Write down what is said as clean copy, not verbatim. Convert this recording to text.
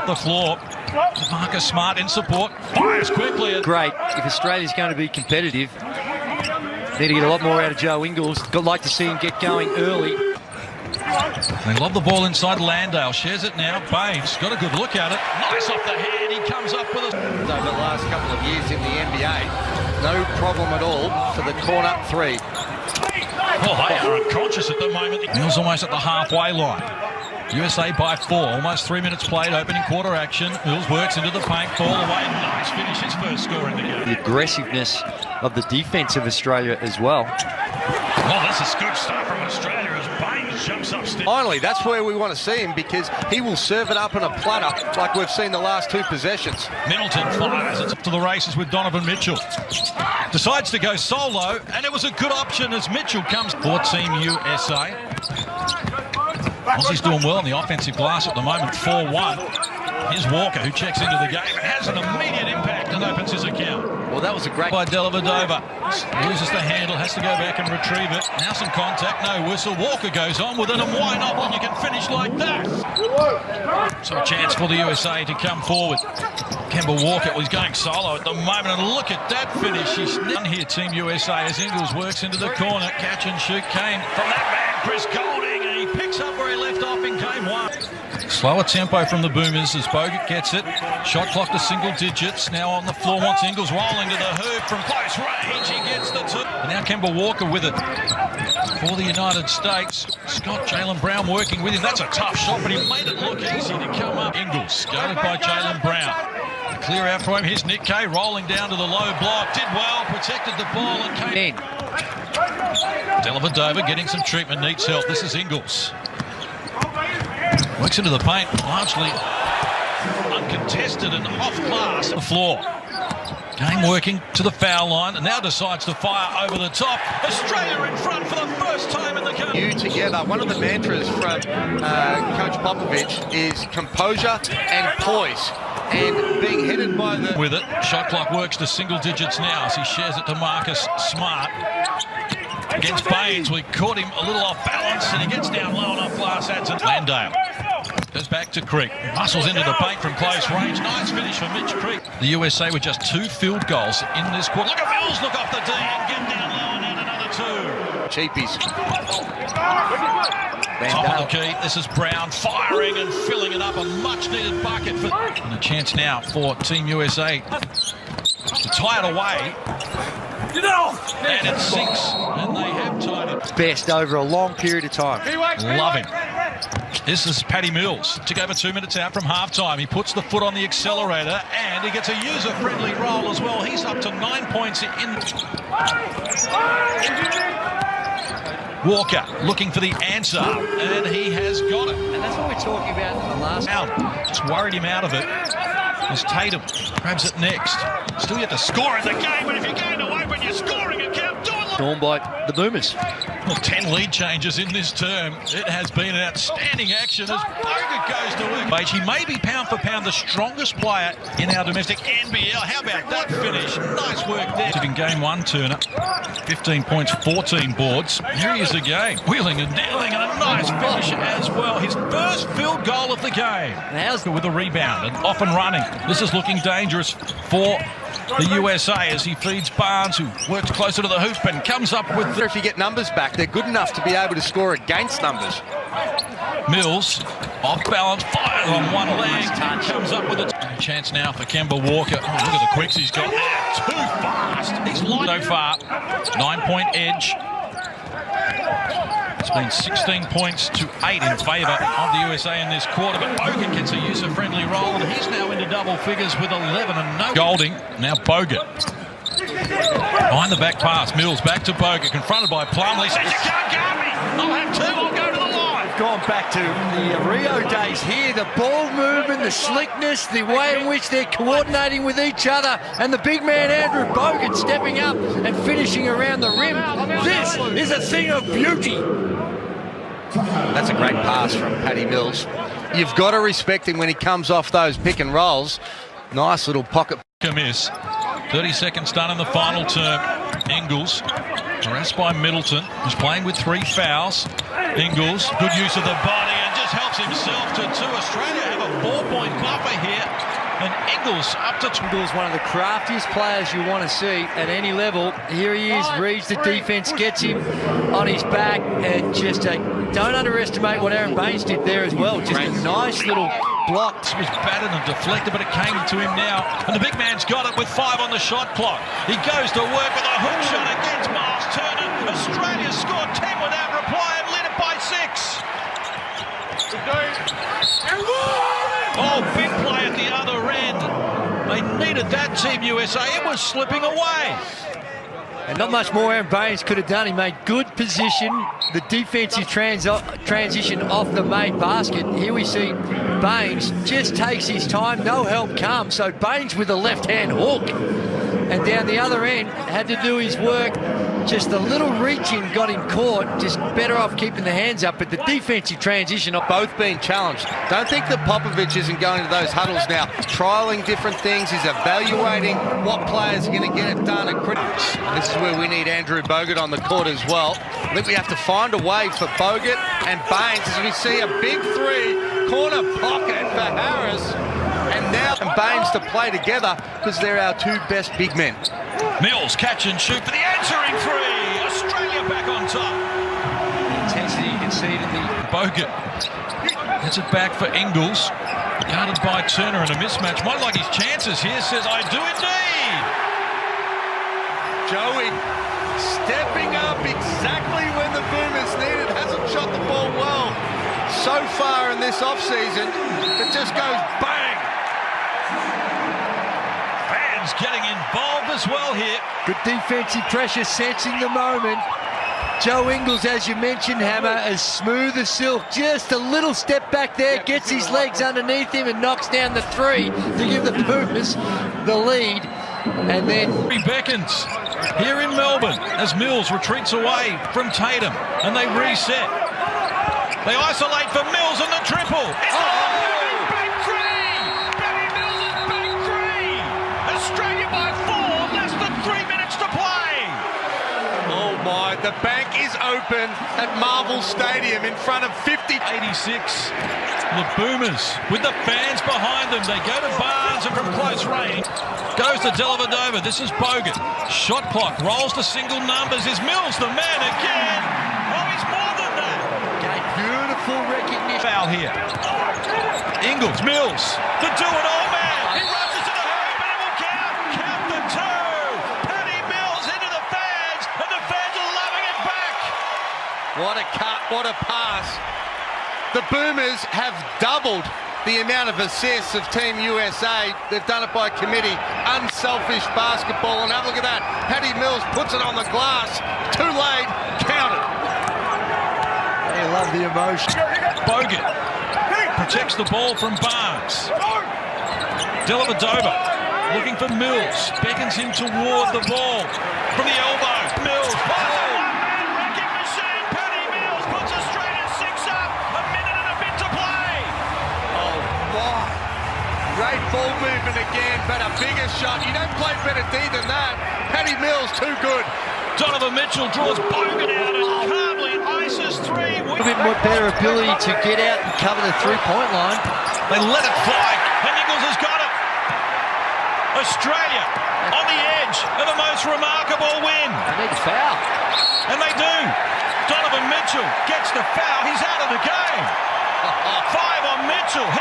The floor. Marcus Smart in support. Fires quickly. Great. If Australia's going to be competitive, need to get a lot more out of Joe Ingles. I'd like to see him get going early. They lob the ball inside. Landale shares it now. Baines got a good look at it. Nice off the hand. He comes up with a... Over the last couple of years in the NBA, no problem at all for the corner three. Oh, they are unconscious at the moment. Mills almost at the halfway line. USA by 4. Almost 3 minutes played. Opening quarter action. Mills works into the paint. Ball away. Nice finish. His first score in the game. The aggressiveness of the defense of Australia as well. Well, that's a good start from Australia as Baines jumps upstairs. Finally, that's where we want to see him, because he will serve it up on a platter like we've seen the last two possessions. Middleton fires. It's up to the races with Donovan Mitchell. Decides to go solo, and it was a good option as Mitchell comes for Team USA. Aussie's doing well in the offensive glass at the moment, 4-1. Here's Walker, who checks into the game and has an immediate impact and opens his account. Well, that was a great... By Dellavedova. Loses the handle, has to go back and retrieve it. Now some contact, no whistle. Walker goes on with it, and why not when you can finish like that? So a chance for the USA to come forward. Kemba Walker, well, he's going solo at the moment, and look at that finish. He's done here, Team USA, as Ingles works into the corner. Catch and shoot came from that man, Chris Golding, and he picks up where he left off in game 1. Slower tempo from the Boomers as Bogut gets it. Shot clock to single digits. Now on the floor, wants Ingles rolling to the hoop from close range. He gets the two. And now Kemba Walker with it for the United States. Scott Jaylen Brown working with him. That's a tough shot, but he made it look easy to come up. Ingles guarded by Jaylen Brown. Clear out for him. Here's Nick Kay rolling down to the low block. Did well, protected the ball and came in. Dellavedova getting some treatment, needs help. This is Ingles. Works into the paint, largely uncontested and off glass. The floor. Game working to the foul line and now decides to fire over the top. Australia in front for the first time in the game. You together. One of the mantras from Coach Popovich is composure and poise. And being headed by the... With it, shot clock works to single digits now as he shares it to Marcus Smart. Against Baines, we caught him a little off balance and he gets down low and off glass. Adds it. Landale goes back to Creek. Muscles into the paint from close range. Nice finish for Mitch Creek. The USA with just 2 field goals in this quarter. Look at Mills, look off the D and get down low and add another 2. Cheapies. Top of the key. This is Brown firing and filling it up. A much needed bucket for... And a chance now for Team USA to tie it away. And it sinks, and they have tied it. Best over a long period of time. Love him. This is Patty Mills. Took over 2 minutes out from halftime. He puts the foot on the accelerator, and he gets a user-friendly roll as well. He's up to 9 points in. Walker looking for the answer, and he has got it. And that's what we're talking about in the last round. Just worried him out of it. As Tatum grabs it next. Still yet to score in the game, but if you're going to open your scoring account, do it. Drawn by the Boomers. Well, 10 lead changes in this term. It has been an outstanding action as Bogut goes to work. He may be pound for pound the strongest player in our domestic NBL. How about that finish? Nice work there. In game 1, Turner, 15 points, 14 boards. Here he is again, wheeling and dealing, and a nice finish as well. His first field goal of the game. How's with a rebound and off and running. This is looking dangerous for the USA as he feeds Barnes, who works closer to the hoop and comes up with... If you get numbers back, they're good enough to be able to score against numbers. Mills, off balance, fires on one leg, comes up with a chance now for Kemba Walker. Oh, look at the quicks he's got there. Too fast. He's light so far. 9-point edge. It's been 16 points to 8 in favour of the USA in this quarter, but Bogut gets a user-friendly roll, and he's now into double figures with 11 and no... Golding, now Bogut. Behind the back pass, Mills back to Bogut, confronted by Plumlee. Says, you can't guard me! I'll have 2, I'll go to the line! Gone back to the Rio days here, the ball movement, the slickness, the way in which they're coordinating with each other, and the big man Andrew Bogut stepping up and finishing around the rim. This is a thing of beauty. That's a great pass from Patty Mills. You've got to respect him when he comes off those pick and rolls. Nice little pocket. Miss. 30 seconds done in the final term. Ingles, harassed by Middleton, who's playing with 3 fouls. Ingles, good use of the body and just helps Helps himself to two. Australia have a 4-point buffer here. And Ingles up to Ingles, one of the craftiest players you want to see at any level. Here he is, reads the defence, gets him on his back, and just don't underestimate what Aaron Baines did there as well. Just a nice little block. It was battered and deflected, but it came to him now. And the big man's got it with 5 on the shot clock. He goes to work with a hook shot against Miles Turner. Australia scored 10 without reply and led it by 6. Oh, big play at the other end. They needed that, Team USA. It was slipping away. And not much more Aaron Baines could have done. He made good position. The defensive transition off the made basket. Here we see Baines just takes his time. No help comes. So Baines with a left-hand hook. And down the other end, had to do his work. Just a little reaching got him caught. Just better off keeping the hands up. But the defensive transition... Both being challenged. Don't think that Popovich isn't going to those huddles now, trialling different things. He's evaluating what players are going to get it done at critics. This is where we need Andrew Bogut on the court as well. I think we have to find a way for Bogut and Baines as we see a big 3 corner pocket for Harris. And now Baines to play together because they're our 2 best big men. Mills catch and shoot for the answering 3. Australia back on top. Intensity you can see it in the... Bogut gets it back for Ingles. Guarded by Turner in a mismatch. Might like his chances here. Says, I do indeed. Joey stepping up exactly when the Boomers need it. Hasn't shot the ball well so far in this offseason. It just goes bang. Fans getting involved as well here. Good defensive pressure, sensing the moment. Joe Ingles, as you mentioned, Hammer, as smooth as silk. Just a little step back there, gets his legs underneath him and knocks down the 3 to give the Boomers the lead. And then... He beckons here in Melbourne as Mills retreats away from Tatum and they reset. They isolate for Mills and the triple. It's bank 3! Patty Mills is bank 3! Australia by 4, less than 3 minutes to play. Oh my, the bank is open at Marvel Stadium in front of 86. The Boomers with the fans behind them. They go to Barnes and from close range goes to Dellavedova. This is Bogut. Shot clock rolls to single numbers. Is Mills the man again? Oh, he's more than that. Okay, beautiful recognition. Foul here. Ingles, Mills, the do-it-all man. He rushes to the hoop and it will count. Count the 2. Patty Mills into the fans and the fans are loving it back. What a cut, what a pass. The Boomers have doubled the amount of assists of Team USA. They've done it by committee. Unselfish basketball. And have a look at that. Patty Mills puts it on the glass. Too late. Counted. They love the emotion. Bogut protects the ball from Barnes. Dellavedova looking for Mills. Beckons him toward the ball. From the elbow. Mills. One-man wrecking machine. Patty Mills puts Australia 6 up. A minute and a bit to play. Great ball movement again, but a bigger shot. You don't play better D than that. Patty Mills, too good. Donovan Mitchell draws Bogut out and calmly ices 3. A bit more better ability to get out and cover the 3-point line. They let it fly, and Ingles has got it. Australia on the edge of the most remarkable win. They need a foul. And they do. Donovan Mitchell gets the foul. He's out of the game. 5 on Mitchell.